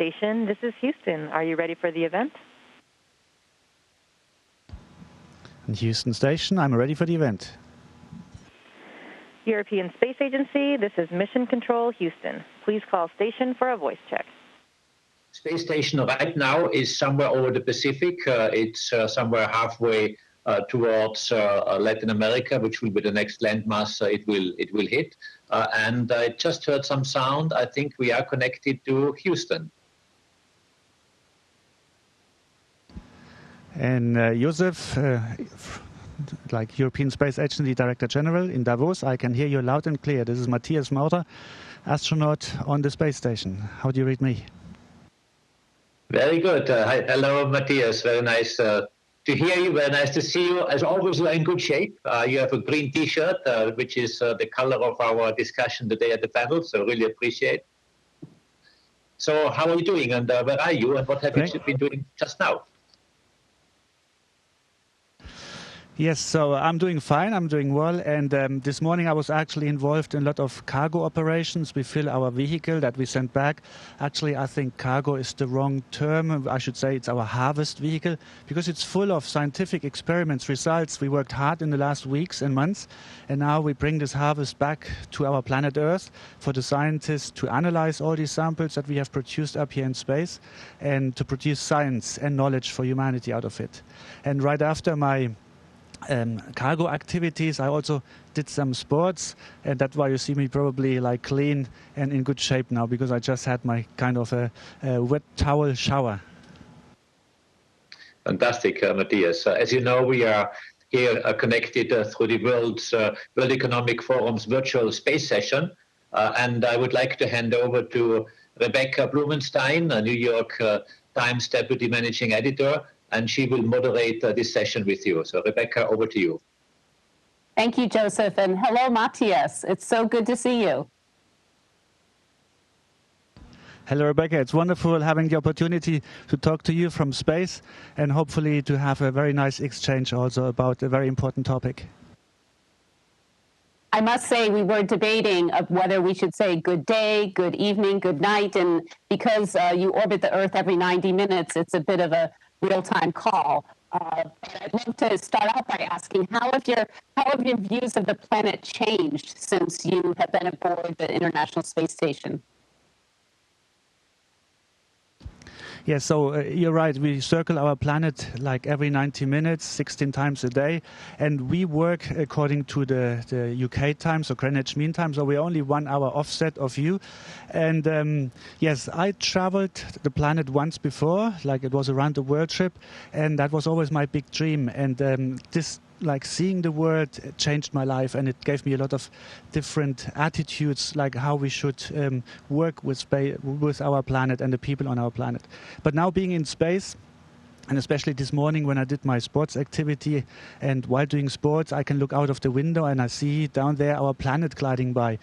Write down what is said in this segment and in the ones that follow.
Station, this is Houston. Are you ready for the event? Houston Station, I'm ready for the event. European Space Agency, this is Mission Control, Houston. Please call station for a voice check. Space station right now is somewhere over the Pacific. It's somewhere halfway towards Latin America, which will be the next landmass it will hit. And I just heard some sound. I think we are connected to Houston. And Josef, like European Space Agency Director General in Davos, I can hear you loud and clear. This is Matthias Maurer, astronaut on the space station. How do you read me? Very good. Hello, Matthias. Very nice to hear you. Very nice to see you. As always, you're in good shape. You have a green T-shirt, which is the color of our discussion today at the panel, so really appreciate. So how are you doing, and where are you, and what have you been doing just now? Yes, so I'm doing fine, I'm doing well, and this morning I was actually involved in a lot of cargo operations. We fill our vehicle that we sent back. Actually, I think cargo is the wrong term. I should say it's our harvest vehicle, because it's full of scientific experiments, results. We worked hard in the last weeks and months, and now we bring this harvest back to our planet Earth for the scientists to analyze all these samples that we have produced up here in space and to produce science and knowledge for humanity out of it. And right after my cargo activities, I also did some sports, and that's why you see me probably like clean and in good shape now, because I just had my kind of a wet towel shower. Fantastic, Matthias. As you know, we are here connected through the World Economic Forum's virtual space session, and I would like to hand over to Rebecca Blumenstein, a New York Times Deputy Managing Editor, and she will moderate this session with you. So, Rebecca, over to you. Thank you, Joseph, and hello, Matthias. It's so good to see you. Hello, Rebecca. It's wonderful having the opportunity to talk to you from space and hopefully to have a very nice exchange also about a very important topic. I must say we were debating of whether we should say good day, good evening, good night, and because you orbit the Earth every 90 minutes, it's a bit of a real-time call. But I'd love to start off by asking, how have your views of the planet changed since you have been aboard the International Space Station? Yes, so you're right. We circle our planet like every 90 minutes, 16 times a day. And we work according to the UK time, so Greenwich Mean Time. So we're only 1 hour offset of you. And yes, I traveled the planet once before, like it was a round the world trip. And that was always my big dream. And this like seeing the world changed my life, and it gave me a lot of different attitudes, like how we should work with our planet and the people on our planet. But now being in space, and especially this morning when I did my sports activity, and while doing sports, I can look out of the window and I see down there our planet gliding by.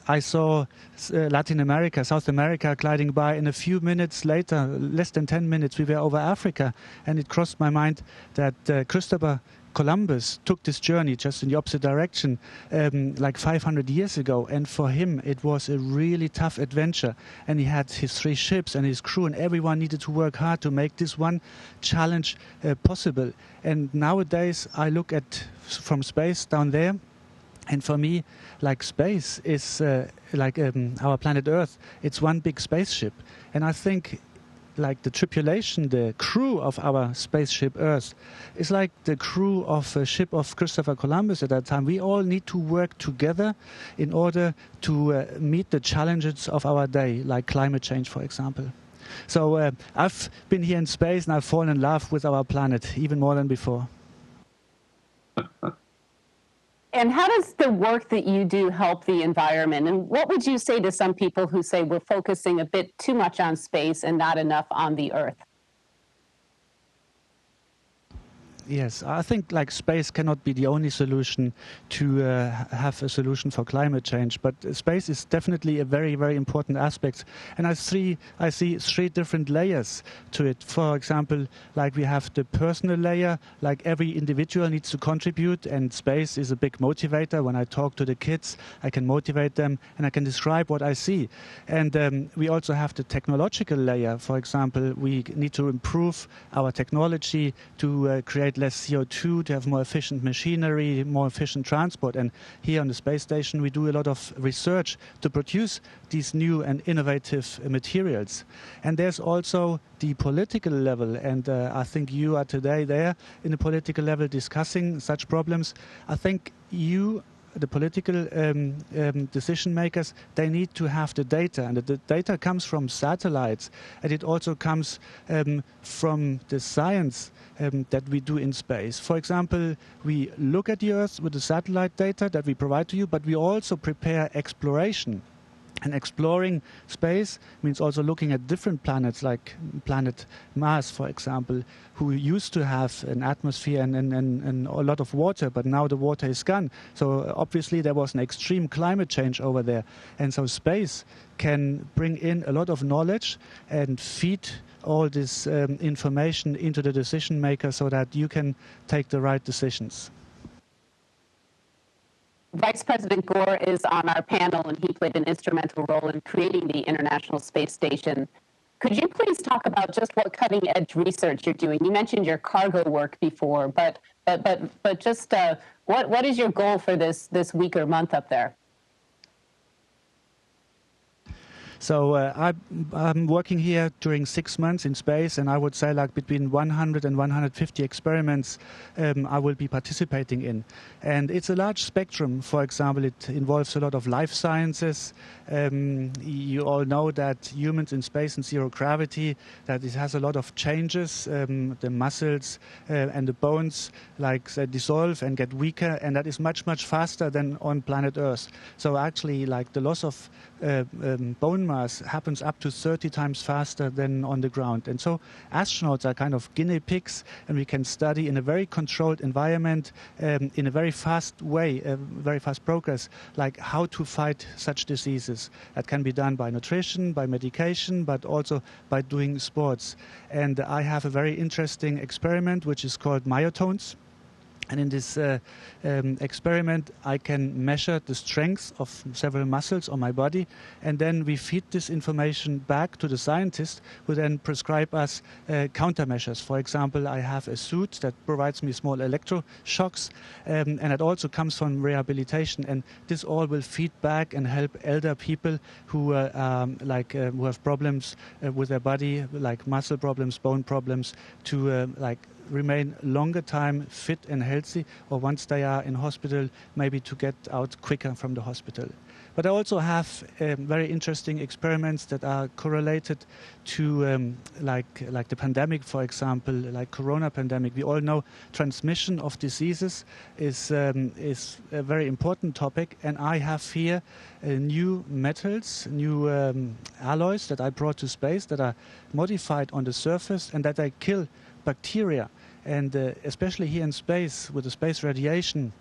I saw Latin America, South America gliding by, and a few minutes later, less than 10 minutes, we were over Africa, and it crossed my mind that Christopher Columbus took this journey just in the opposite direction like 500 years ago, and for him it was a really tough adventure, and he had his 3 ships and his crew, and everyone needed to work hard to make this one challenge possible. And nowadays I look at from space down there, and for me, like space is like our planet Earth. It's one big spaceship, and I think like the tripulation, the crew of our spaceship Earth is like the crew of a ship of Christopher Columbus at that time. We all need to work together in order to meet the challenges of our day, like climate change, for example. So I've been here in space and I've fallen in love with our planet even more than before. And how does the work that you do help the environment? And what would you say to some people who say we're focusing a bit too much on space and not enough on the Earth? Yes, I think like space cannot be the only solution to have a solution for climate change, but space is definitely a very, very important aspect. And I see three different layers to it. For example, like we have the personal layer, like every individual needs to contribute, and space is a big motivator. When I talk to the kids, I can motivate them and I can describe what I see. And we also have the technological layer. For example, we need to improve our technology to create less CO2, to have more efficient machinery, more efficient transport. And here on the space station, we do a lot of research to produce these new and innovative materials. And there's also the political level. And I think you are today there in the political level discussing such problems. I think you, the political decision makers, they need to have the data, and the data comes from satellites, and it also comes from the science that we do in space. For example, we look at the Earth with the satellite data that we provide to you, but we also prepare exploration. And exploring space means also looking at different planets, like planet Mars, for example, who used to have an atmosphere and a lot of water, but now the water is gone. So obviously there was an extreme climate change over there. And so space can bring in a lot of knowledge and feed all this information into the decision maker so that you can take the right decisions. Vice President Gore is on our panel, and he played an instrumental role in creating the International Space Station. Could you please talk about just what cutting-edge research you're doing? You mentioned your cargo work before, but just what is your goal for this week or month up there? So I'm working here during 6 months in space, and I would say like between 100 and 150 experiments I will be participating in. And it's a large spectrum. For example, it involves a lot of life sciences. You all know that humans in space and zero gravity, that it has a lot of changes. The muscles and the bones like they dissolve and get weaker, and that is much, much faster than on planet Earth. So actually like the loss of bone mass happens up to 30 times faster than on the ground. And so astronauts are kind of guinea pigs, and we can study in a very controlled environment, in a very fast way, very fast progress, like how to fight such diseases. That can be done by nutrition, by medication, but also by doing sports. And I have a very interesting experiment which is called myotones. And in this experiment, I can measure the strength of several muscles on my body, and then we feed this information back to the scientist, who then prescribe us countermeasures. For example, I have a suit that provides me small electroshocks, and it also comes from rehabilitation. And this all will feed back and help elder people who who have problems with their body, like muscle problems, bone problems, to remain longer time fit and healthy, or once they are in hospital, maybe to get out quicker from the hospital. But I also have very interesting experiments that are correlated to like the pandemic, for example, like Corona pandemic. We all know transmission of diseases is a very important topic, and I have here new metals, new alloys that I brought to space that are modified on the surface and that they kill bacteria. And especially here in space, with the space radiation,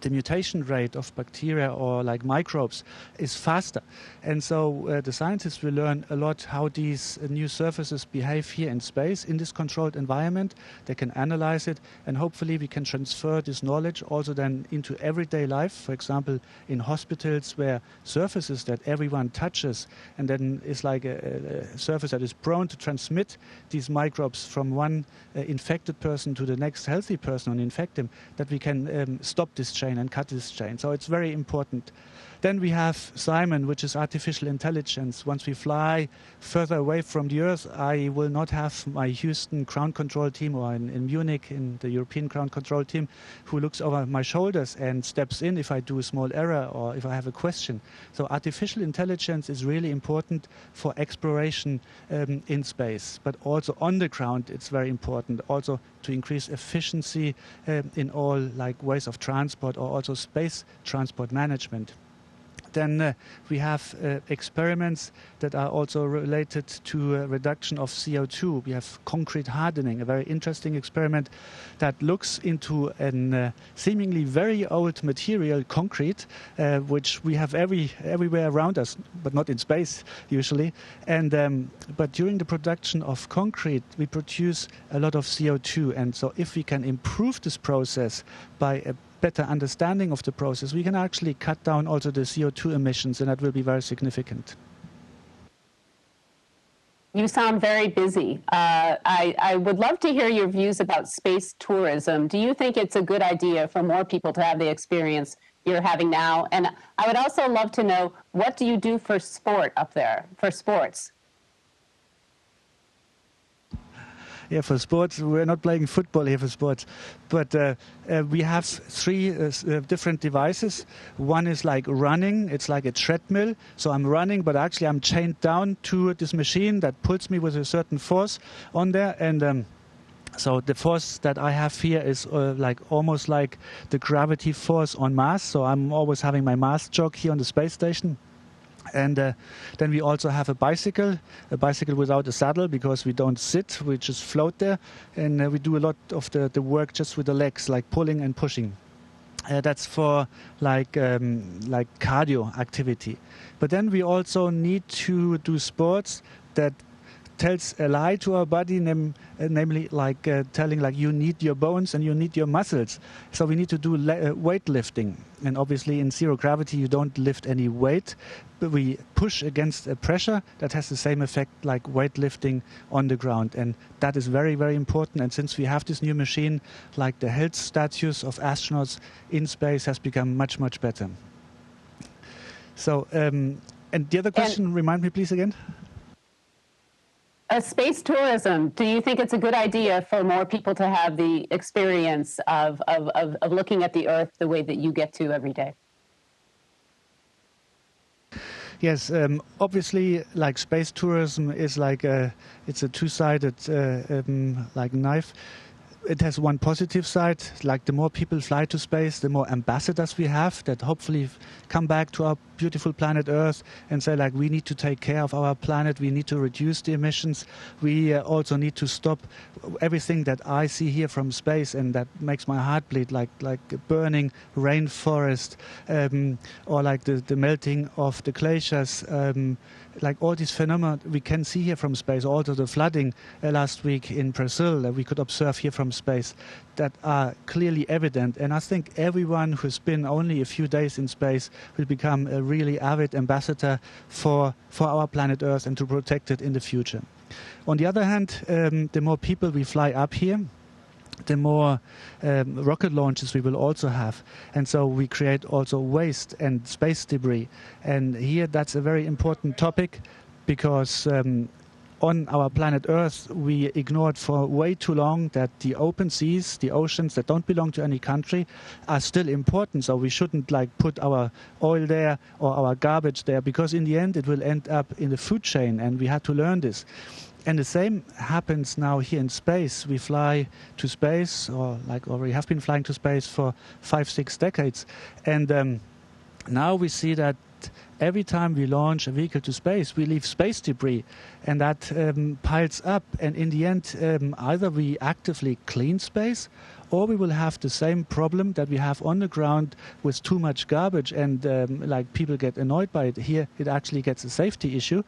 the mutation rate of bacteria or like microbes is faster. And so the scientists will learn a lot how these new surfaces behave here in space in this controlled environment. They can analyze it, and hopefully we can transfer this knowledge also then into everyday life. For example, in hospitals where surfaces that everyone touches, and then is like a surface that is prone to transmit these microbes from one infected person to the next healthy person and infect him, that we can stop this chain and cut this chain. So it's very important. Then we have Simon, which is artificial intelligence. Once we fly further away from the Earth, I will not have my Houston ground control team, or in Munich in the European ground control team, who looks over my shoulders and steps in if I do a small error or if I have a question. So artificial intelligence is really important for exploration in space, but also on the ground it's very important, also to increase efficiency in all like ways of transport, or also space transport management. Then we have experiments that are also related to reduction of CO2. We have concrete hardening, a very interesting experiment that looks into a seemingly very old material, concrete, which we have everywhere around us, but not in space usually. And but during the production of concrete, we produce a lot of CO2. And so if we can improve this process by a better understanding of the process, we can actually cut down also the CO2 emissions, and that will be very significant. You sound very busy. I would love to hear your views about space tourism. Do you think it's a good idea for more people to have the experience you're having now? And I would also love to know, what do you do for sport up there, for sports? Yeah, for sports, we're not playing football here for sports, but we have three different devices. One is like running, it's like a treadmill, so I'm running, but actually I'm chained down to this machine that pulls me with a certain force on there, and so the force that I have here is like almost like the gravity force on Mars, so I'm always having my Mars jog here on the space station. And then we also have a bicycle without a saddle, because we don't sit, we just float there. And we do a lot of the work just with the legs, like pulling and pushing. That's for like cardio activity. But then we also need to do sports that tells a lie to our body, namely like telling like you need your bones and you need your muscles. So we need to do weightlifting. And obviously in zero gravity you don't lift any weight, but we push against a pressure that has the same effect like weightlifting on the ground. And that is very, very important. And since we have this new machine, like the health status of astronauts in space has become much, much better. So, and the other question, remind me please again. Space tourism, do you think it's a good idea for more people to have the experience of looking at the Earth the way that you get to every day? Yes, obviously, like space tourism is like it's a two-sided like knife. It has one positive side, like the more people fly to space, the more ambassadors we have that hopefully come back to our beautiful planet Earth and say like, we need to take care of our planet, we need to reduce the emissions, we also need to stop everything that I see here from space and that makes my heart bleed, like burning rainforest, or like the melting of the glaciers, like all these phenomena we can see here from space, also the flooding last week in Brazil that we could observe here from space, that are clearly evident. And I think everyone who's been only a few days in space will become a really avid ambassador for our planet Earth and to protect it in the future. On the other hand, the more people we fly up here, the more rocket launches we will also have. And so we create also waste and space debris. And here that's a very important topic, because on our planet Earth we ignored for way too long that the open seas, the oceans that don't belong to any country, are still important. So we shouldn't like put our oil there or our garbage there, because in the end it will end up in the food chain, and we had to learn this. And the same happens now here in space. We fly to space, or we have been flying to space for 5-6 decades. And now we see that every time we launch a vehicle to space, we leave space debris, and that piles up. And in the end, either we actively clean space, or we will have the same problem that we have on the ground with too much garbage, and like people get annoyed by it. Here, it actually gets a safety issue.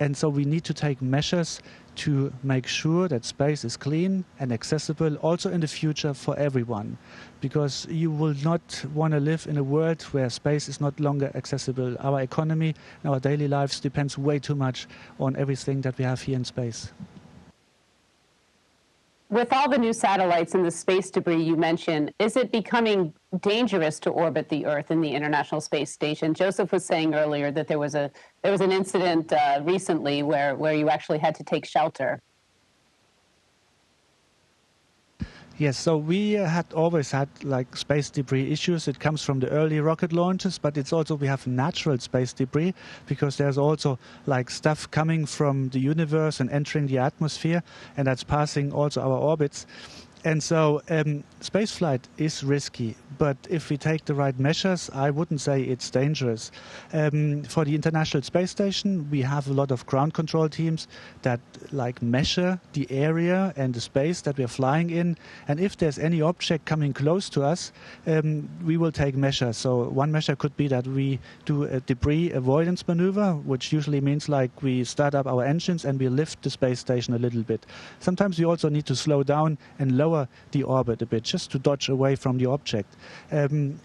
And so we need to take measures to make sure that space is clean and accessible also in the future for everyone. Because you will not want to live in a world where space is not longer accessible. Our economy and our daily lives depends way too much on everything that we have here in space. With all the new satellites and the space debris you mentioned, is it becoming dangerous to orbit the Earth in the International Space Station? Joseph was saying earlier that there was an incident recently where you actually had to take shelter. Yes, so we always had like space debris issues. It comes from the early rocket launches, but it's also, we have natural space debris, because there's also like stuff coming from the universe and entering the atmosphere, and that's passing also our orbits. And so spaceflight is risky, but if we take the right measures, I wouldn't say it's dangerous. For the International Space Station, we have a lot of ground control teams that measure the area and the space that we're flying in. And if there's any object coming close to us, we will take measures. So one measure could be that we do a debris avoidance maneuver, which usually means we start up our engines and we lift the space station a little bit. Sometimes we also need to slow down and lower the orbit a bit, just to dodge away from the object.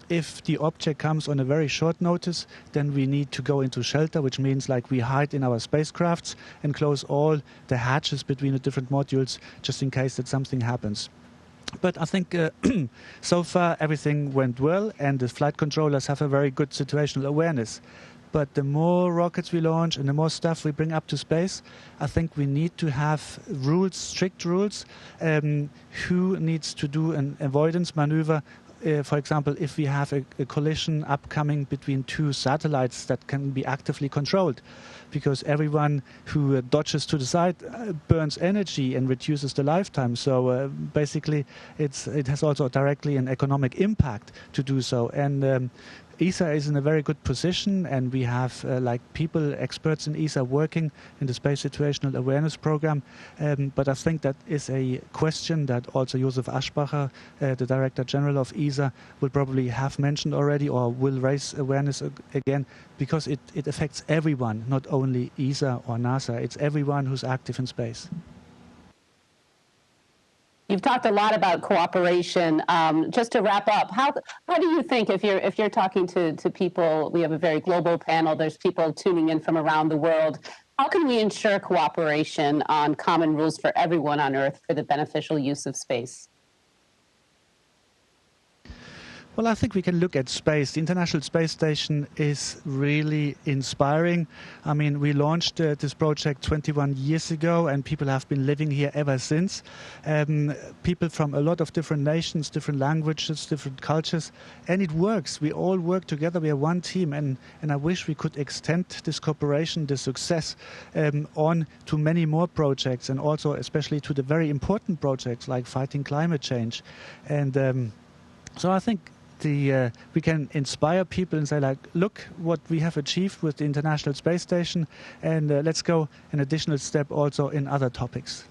If the object comes on a very short notice, then we need to go into shelter, which means we hide in our spacecrafts and close all the hatches between the different modules, just in case that something happens. But I think so far everything went well, and the flight controllers have a very good situational awareness. But the more rockets we launch and the more stuff we bring up to space, I think we need to have rules, strict rules, who needs to do an avoidance maneuver. For example, if we have a collision upcoming between two satellites that can be actively controlled, because everyone who dodges to the side burns energy and reduces the lifetime. So basically, it has also directly an economic impact to do so. And ESA is in a very good position, and we have people, experts in ESA working in the Space Situational Awareness Program. But I think that is a question that also Josef Aschbacher, the Director General of ESA, will probably have mentioned already or will raise awareness again, because it affects everyone, not only ESA or NASA. It's everyone who's active in space. You've talked a lot about cooperation. Just to wrap up, how do you think, if you're talking to people, we have a very global panel, there's people tuning in from around the world, how can we ensure cooperation on common rules for everyone on Earth for the beneficial use of space? Well, I think we can look at space. The International Space Station is really inspiring. I mean, we launched this project 21 years ago, and people have been living here ever since. People from a lot of different nations, different languages, different cultures, and it works. We all work together. We are one team, and I wish we could extend this cooperation, this success, on to many more projects, and also especially to the very important projects like fighting climate change. And so I think we can inspire people and say, look what we have achieved with the International Space Station, and let's go an additional step also in other topics.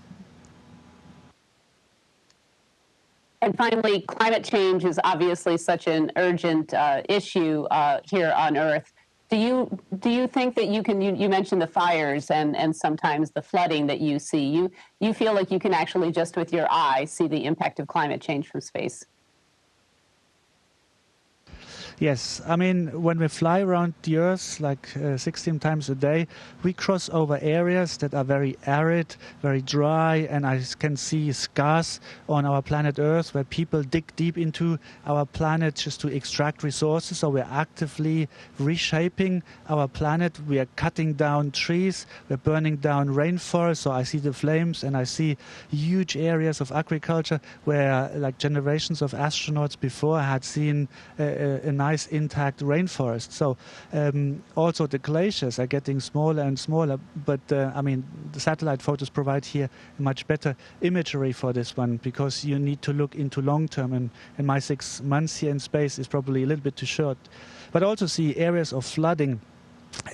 And finally, climate change is obviously such an urgent issue here on Earth. Do you think that you mentioned the fires and sometimes the flooding that you see, you feel like you can actually just with your eye see the impact of climate change from space? Yes, I mean, when we fly around the Earth 16 times a day, we cross over areas that are very arid, very dry, and I can see scars on our planet Earth where people dig deep into our planet just to extract resources. So we're actively reshaping our planet. We are cutting down trees, we're burning down rainforests. So I see the flames, and I see huge areas of agriculture where generations of astronauts before had seen a nice intact rainforest. So also the glaciers are getting smaller and smaller, but I mean, the satellite photos provide here much better imagery for this one, because you need to look into long term, and my 6 months here in space is probably a little bit too short. But also see areas of flooding.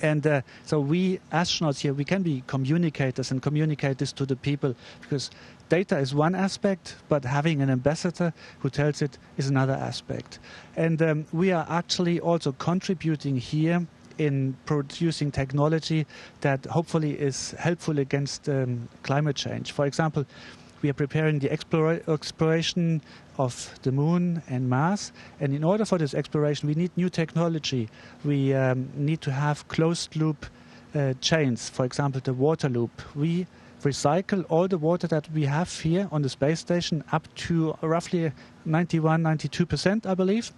And so we astronauts here, we can be communicators and communicate this to the people, because data is one aspect, but having an ambassador who tells it is another aspect. And we are actually also contributing here in producing technology that hopefully is helpful against climate change. For example, we are preparing the exploration of the Moon and Mars. And in order for this exploration, we need new technology. We need to have closed-loop chains, for example, the water loop. We recycle all the water that we have here on the space station up to roughly 91, 92%, I believe.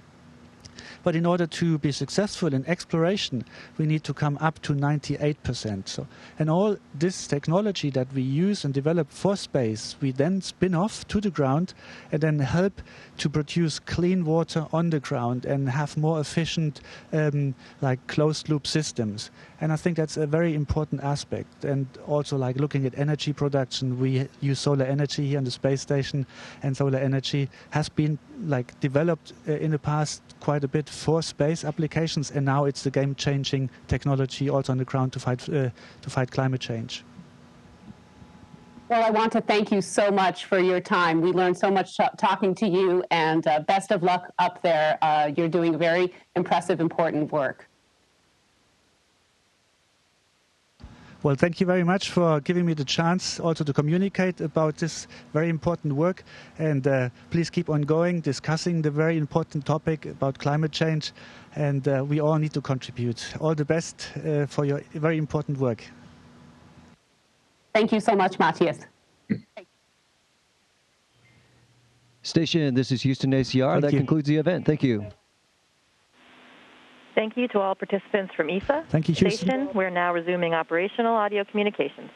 But in order to be successful in exploration, we need to come up to 98%. So, and all this technology that we use and develop for space, we then spin off to the ground and then help to produce clean water on the ground and have more efficient like closed loop systems. And I think that's a very important aspect. And also like looking at energy production, we use solar energy here on the space station, and solar energy has been like developed in the past quite a bit for space applications, and now it's the game-changing technology also on the ground to fight climate change. Well, I want to thank you so much for your time. We learned so much talking to you, and best of luck up there. You're doing very impressive, important work. Well, thank you very much for giving me the chance also to communicate about this very important work. And please keep on going, discussing the very important topic about climate change. And we all need to contribute. All the best for your very important work. Thank you so much, Matthias. Station, this is Houston ACR. That concludes the event. Thank you. Thank you to all participants from ESA. Thank you, Houston. Station, we're now resuming operational audio communications.